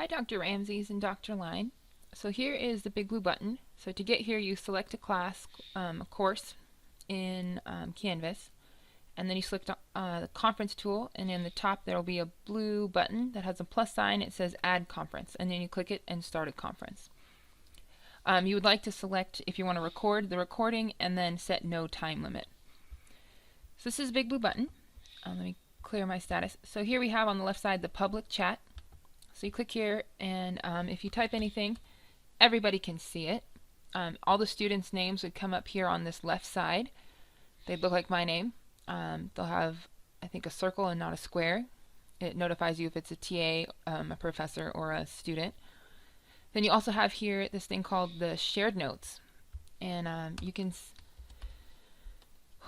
Hi, Dr. Ramses and Dr. Line. So here is the big blue button. So to get here, you select a class, a course in Canvas, and then you select the conference tool, and in the top there will be a blue button that has a plus sign. It says Add Conference, and then you click it and start a conference. You would like to select if you want to record the recording and then set no time limit. So this is a big blue button. Let me clear my status. So here we have on the left side the public chat. So you click here, and if you type anything, everybody can see it. All the students' names would come up here on this left side. They'd look like my name. They'll have, I think, a circle and not a square. It notifies you if it's a TA, a professor, or a student. Then you also have here this thing called the shared notes. And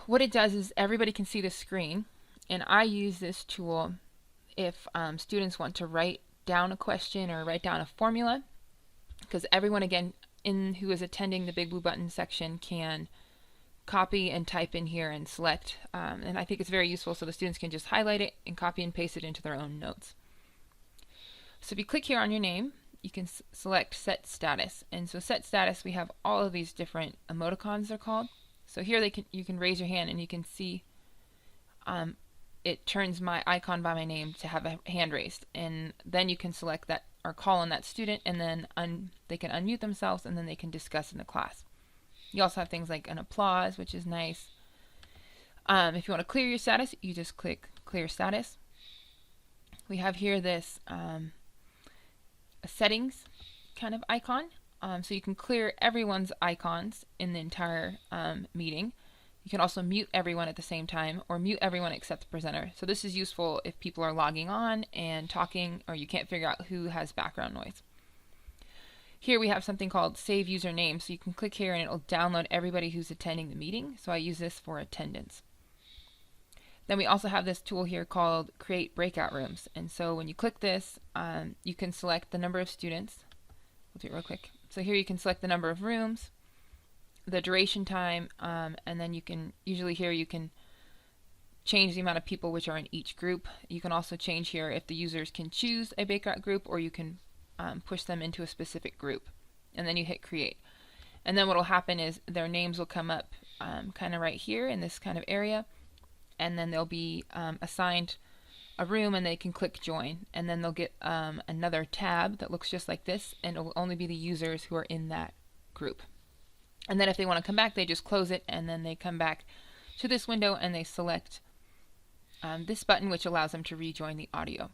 what it does is everybody can see the screen. And I use this tool if students want to write down a question or write down a formula, because everyone again who is attending the big blue button section can copy and type in here and select, and I think it's very useful, so the students can just highlight it and copy and paste it into their own notes. So if you click here on your name, you can select set status, and so set status, we have all of these different emoticons they're called. So here you can raise your hand and you can see it turns my icon by my name to have a hand raised, and then you can select that or call on that student, and then they can unmute themselves, and then they can discuss in the class. You also have things like an applause, which is nice. If you want to clear your status, you just click clear status. We have here this a settings kind of icon, so you can clear everyone's icons in the entire meeting. You can also mute everyone at the same time, or mute everyone except the presenter. So this is useful if people are logging on and talking, or you can't figure out who has background noise. Here we have something called Save Username, so you can click here and it'll download everybody who's attending the meeting. So I use this for attendance. Then we also have this tool here called Create Breakout Rooms. And so when you click this, you can select the number of students. We'll do it real quick. So here you can select the number of rooms, the duration time, and then you can change the amount of people which are in each group. You can also change here if the users can choose a breakout group, or you can push them into a specific group, and then you hit create. And then what will happen is their names will come up kind of right here in this kind of area, and then they'll be assigned a room, and they can click join, and then they'll get another tab that looks just like this, and it will only be the users who are in that group. And then if they want to come back, they just close it, and then they come back to this window and they select this button, which allows them to rejoin the audio.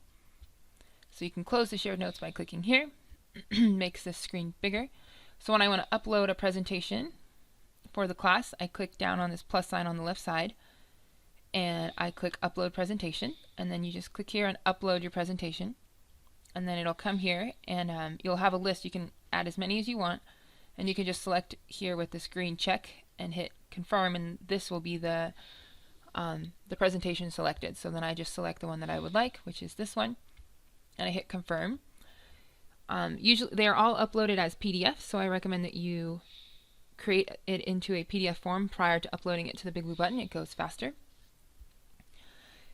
So you can close the shared notes by clicking here. Makes this screen bigger. So when I want to upload a presentation for the class, I click down on this plus sign on the left side, and I click upload presentation, and then you just click here and upload your presentation, and then it'll come here, and you'll have a list. You can add as many as you want, and you can just select here with this green check and hit confirm, and this will be the presentation selected. So then I just select the one that I would like, which is this one, and I hit confirm. Usually they are all uploaded as PDFs, so I recommend that you create it into a PDF form prior to uploading it to the big blue button. It goes faster.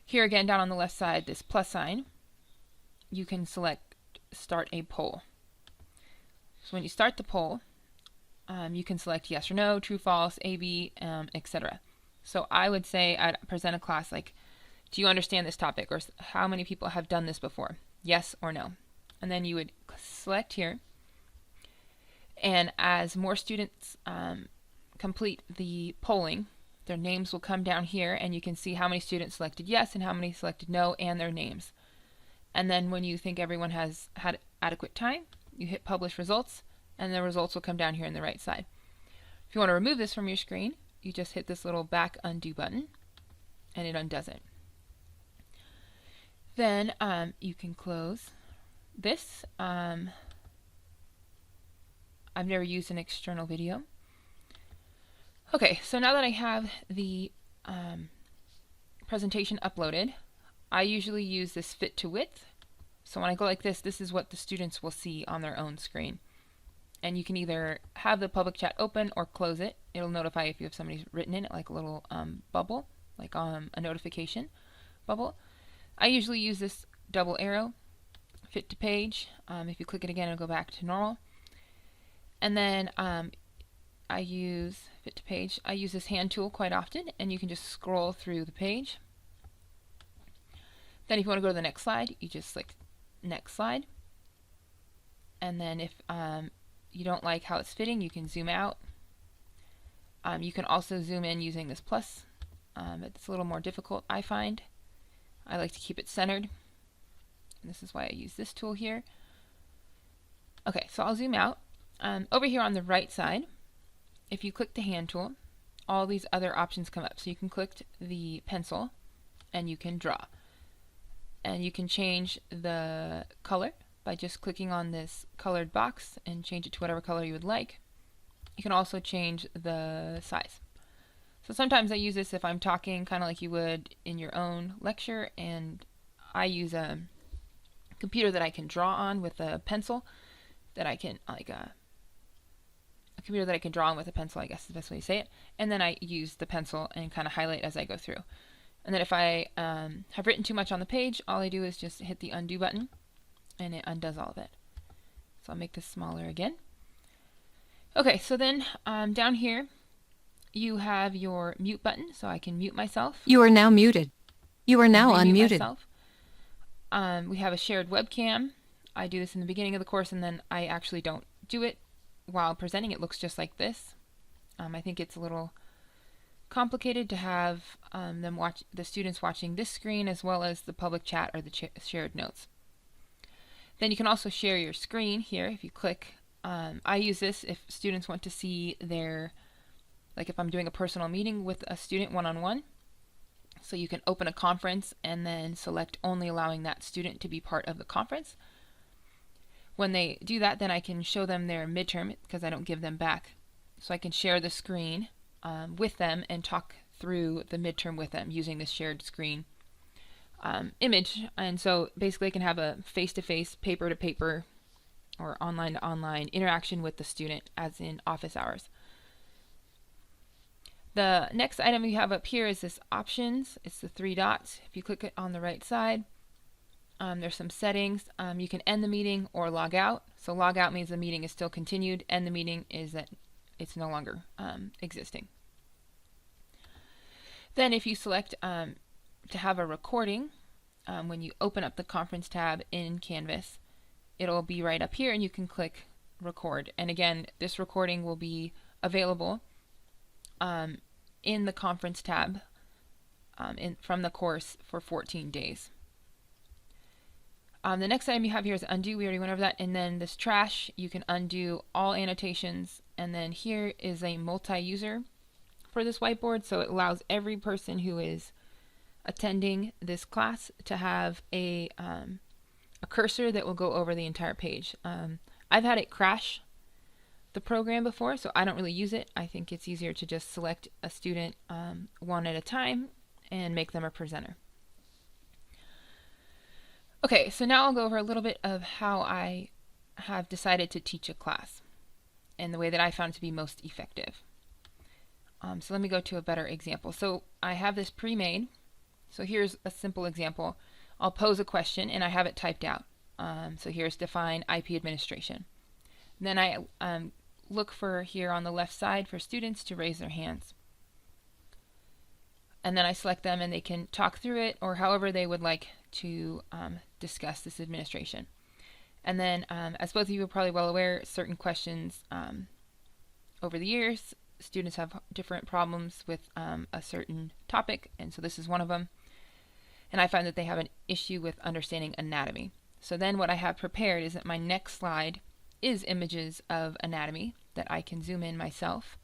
Here again, down on the left side, this plus sign, you can select start a poll. So when you start the poll, you can select yes or no, true, false, A, B, etc. So I would say I'd present a class like, do you understand this topic, or how many people have done this before? Yes or no. And then you would select here, and as more students complete the polling, their names will come down here, and you can see how many students selected yes and how many selected no, and their names. And then when you think everyone has had adequate time, you hit publish results, and the results will come down here on the right side. If you want to remove this from your screen, you just hit this little back undo button, and it undoes it. Then you can close this. I've never used an external video. Okay, so now that I have the presentation uploaded, I usually use this fit to width. So when I go like this, this is what the students will see on their own screen. And you can either have the public chat open or close it. It'll notify if you have somebody written in it, like a little bubble, like a notification bubble. I usually use this double arrow, fit to page. If you click it again, it'll go back to normal. And then I use fit to page. I use this hand tool quite often, and you can just scroll through the page. Then if you want to go to the next slide, you just click next slide. And then if you don't like how it's fitting, you can zoom out. You can also zoom in using this plus. It's a little more difficult, I find. I like to keep it centered. And this is why I use this tool here. Okay, so I'll zoom out. Over here on the right side, if you click the hand tool, all these other options come up. So you can click the pencil and you can draw. And you can change the color by just clicking on this colored box and change it to whatever color you would like. You can also change the size. So sometimes I use this if I'm talking kind of like you would in your own lecture, and I use a computer that I can draw on with a pencil that I can, like a computer that I can draw on with a pencil, I guess is the best way to say it. And then I use the pencil and kind of highlight as I go through. And then if I have written too much on the page, all I do is just hit the undo button and it undoes all of it. So I'll make this smaller again. Okay, so then down here you have your mute button, so I can mute myself. You are now muted. You are now unmuted. We have a shared webcam. I do this in the beginning of the course, and then I actually don't do it while presenting. It looks just like this. I think it's a little complicated to have the students watching this screen as well as the public chat or the shared notes. Then you can also share your screen here if you click. I use this if students want to see their, like if I'm doing a personal meeting with a student one-on-one. So you can open a conference and then select only allowing that student to be part of the conference. When they do that, then I can show them their midterm because I don't give them back. So I can share the screen with them and talk through the midterm with them using this shared screen image. And so basically I can have a face-to-face, paper-to-paper, or online-to-online interaction with the student as in office hours. The next item we have up here is this options. It's the three dots. If you click it on the right side, there's some settings. You can end the meeting or log out. So log out means the meeting is still continued. End the meeting is that it's no longer existing. Then if you select to have a recording, when you open up the conference tab in Canvas, it'll be right up here and you can click record. And again, this recording will be available in the conference tab from the course for 14 days. The next item you have here is undo. We already went over that. And then this trash, you can undo all annotations. And then here is a multi-user for this whiteboard. So it allows every person who is attending this class to have a cursor that will go over the entire page. I've had it crash the program before, so I don't really use it. I think it's easier to just select a student one at a time and make them a presenter. Okay, so now I'll go over a little bit of how I have decided to teach a class and the way that I found to be most effective. So let me go to a better example. So I have this pre-made. So here's a simple example. I'll pose a question and I have it typed out. So here's define IP administration. Then I look for here on the left side for students to raise their hands. And then I select them and they can talk through it or however they would like to discuss this administration. And then as both of you are probably well aware, certain questions over the years, students have different problems with a certain topic, and so this is one of them. And I find that they have an issue with understanding anatomy. So then what I have prepared is that my next slide is images of anatomy that I can zoom in myself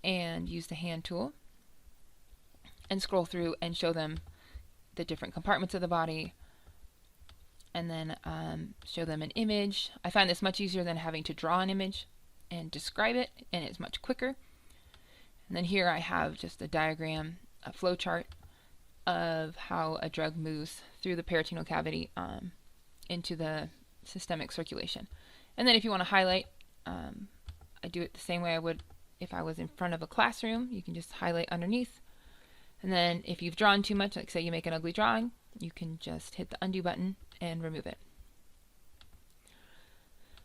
and use the hand tool and scroll through and show them the different compartments of the body and then show them an image. I find this much easier than having to draw an image and describe it, and it's much quicker. And then here I have just a diagram, a flow chart of how a drug moves through the peritoneal cavity into the systemic circulation. And then if you want to highlight, I do it the same way I would if I was in front of a classroom. You can just highlight underneath. And then if you've drawn too much, like say you make an ugly drawing, you can just hit the undo button and remove it.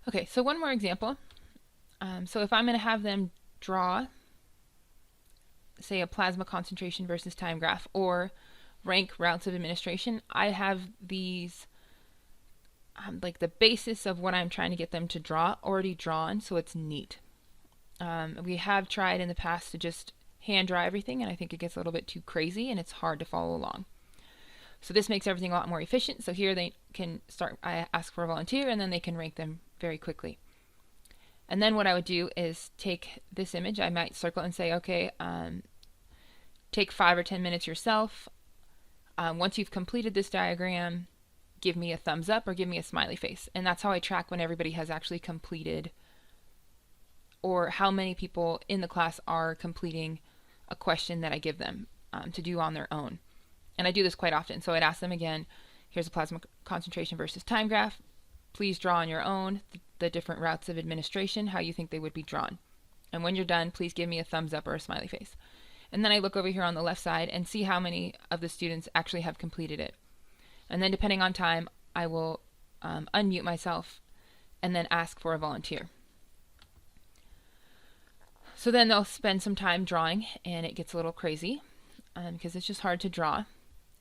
Okay, so one more example. So if I'm going to have them draw, say, a plasma concentration versus time graph, or rank routes of administration, I have these, like the basis of what I'm trying to get them to draw already drawn, so it's neat. We have tried in the past to just hand draw everything, and I think it gets a little bit too crazy and it's hard to follow along. So this makes everything a lot more efficient. So here they can start, I ask for a volunteer, and then they can rank them very quickly. And then what I would do is take this image, I might circle and say, okay, take 5 or 10 minutes yourself. Once you've completed this diagram, give me a thumbs up or give me a smiley face. And that's how I track when everybody has actually completed, or how many people in the class are completing a question that I give them to do on their own. And I do this quite often. So I'd ask them again, here's a plasma concentration versus time graph. Please draw on your own the different routes of administration, how you think they would be drawn. And when you're done, please give me a thumbs up or a smiley face. And then I look over here on the left side and see how many of the students actually have completed it. And then depending on time, I will unmute myself and then ask for a volunteer. So then they'll spend some time drawing, and it gets a little crazy because it's just hard to draw.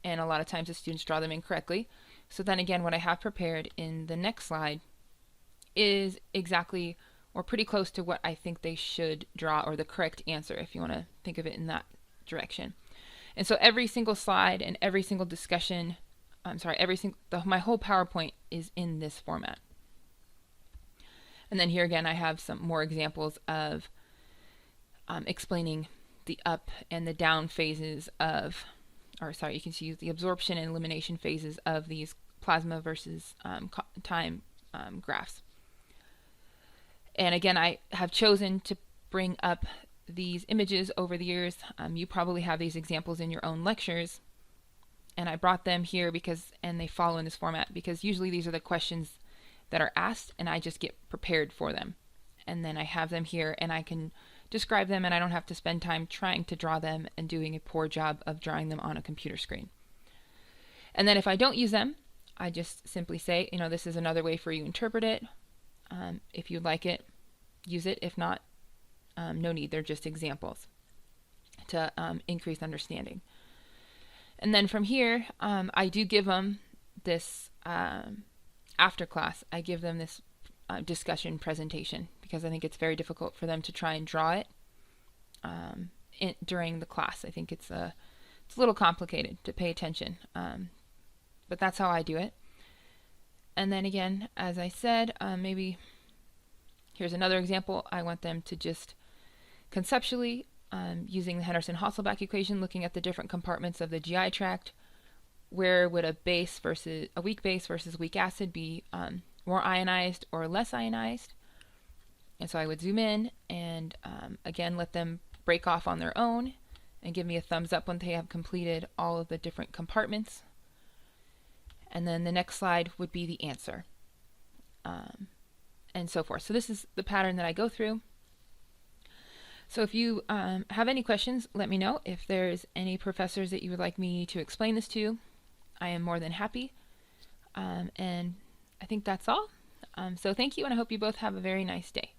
And a lot of times the students draw them incorrectly. So then again, what I have prepared in the next slide is exactly or pretty close to what I think they should draw, or the correct answer, if you want to think of it in that direction. And so every single slide and every single discussion, my whole PowerPoint is in this format. And then here again, I have some more examples of explaining the up and the down phases of, you can see the absorption and elimination phases of these plasma versus time graphs. And again, I have chosen to bring up these images over the years. You probably have these examples in your own lectures. And I brought them here and they follow in this format, because usually these are the questions that are asked and I just get prepared for them. And then I have them here and I can describe them, and I don't have to spend time trying to draw them and doing a poor job of drawing them on a computer screen. And then if I don't use them, I just simply say, this is another way for you to interpret it. If you'd like it, use it. If not, no need. They're just examples to increase understanding. And then from here, I do give them this, after class, I give them this discussion presentation, because I think it's very difficult for them to try and draw it during the class. I think it's a little complicated to pay attention, but that's how I do it. And then again, as I said, maybe here's another example. I want them to just conceptually, using the Henderson-Hasselbalch equation, looking at the different compartments of the GI tract, where would a weak base versus weak acid be more ionized or less ionized? And so I would zoom in and again let them break off on their own and give me a thumbs up when they have completed all of the different compartments. And then the next slide would be the answer, and so forth. So this is the pattern that I go through. So if you have any questions, let me know. If there's any professors that you would like me to explain this to, I am more than happy. And I think that's all. So thank you, and I hope you both have a very nice day.